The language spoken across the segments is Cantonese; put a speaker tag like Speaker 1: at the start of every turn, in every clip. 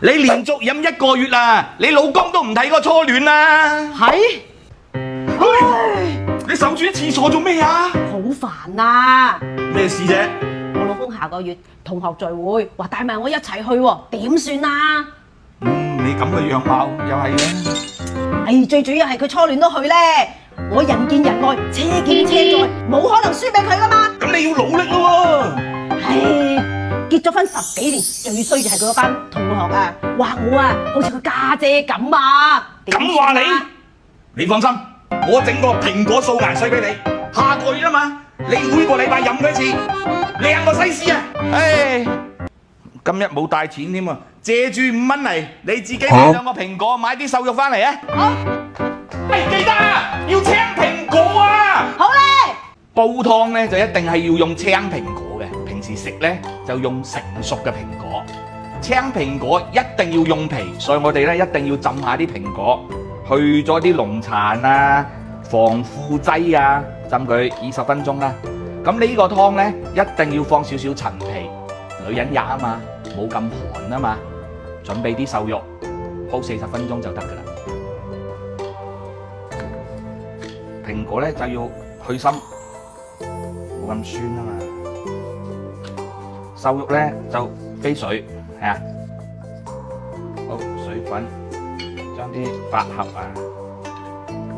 Speaker 1: 你連續飲1個月啦，你老公都唔睇過初戀啦。
Speaker 2: 係，
Speaker 1: 你守住喺廁所做咩啊？
Speaker 2: 好煩啊！
Speaker 1: 咩事啫？
Speaker 2: 我老公下個月同學聚會，話帶埋我一齊去喎，點算啊？
Speaker 1: 你咁嘅樣貌又係嘅。
Speaker 2: 最主要係佢初戀都去咧，我人見人愛，車見車載，冇可能輸俾佢噶嘛。
Speaker 1: 咁你要努力咯。
Speaker 2: 結咗婚10幾年，最衰就係佢嗰班同學啊，話我啊好似佢家姐咁啊。
Speaker 1: 咁話你放心，我整個蘋果素顏水俾你，下個月啊嘛，你每個禮拜飲佢一次，靚過西施啊！今日冇帶錢添啊，借住5蚊嚟，你自己買2個蘋果，買啲瘦肉翻嚟啊！記得啊，要青蘋果啊！
Speaker 2: 好咧，
Speaker 1: 煲湯咧就一定係要用青蘋果嘅，平時食咧就用成熟嘅蘋果。青蘋果一定要用皮，所以我哋咧一定要浸下啲蘋果，去咗啲龍殘啊、防腐劑啊，浸佢20分鐘啦。咁呢個湯咧一定要放少少陳皮，女人飲啊嘛，冇咁寒啊嘛。準備啲瘦肉，煲40分鐘就得噶啦。蘋果咧就要去心，冇咁酸啊嘛。瘦肉咧就飛水，係啊。好，水滾，將啲百合啊、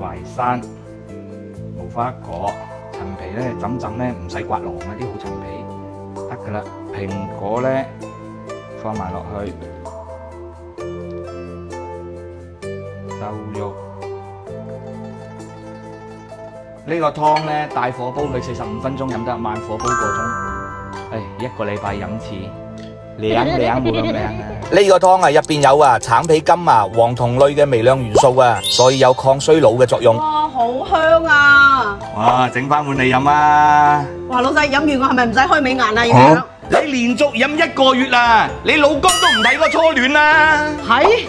Speaker 1: 淮山、無花果、陳皮咧浸咧，唔使刮囊啊，啲好陳皮得噶啦。蘋果咧放埋落去，瘦肉。呢個湯咧，大火煲佢45分鐘飲得，慢火煲個鐘。1個禮拜飲次，靚冇咁靚啊！呢個湯啊，入邊有橙皮苷啊、黃酮類嘅微量元素啊，所以有抗衰老嘅作用。
Speaker 2: 哇，好香啊！
Speaker 1: 哇，整翻碗你飲啊！
Speaker 2: 哇，老細飲完我係咪唔使開美顏啊？要
Speaker 1: 你連續飲1個月啦，你老公都唔睇過初戀啦。
Speaker 2: 係。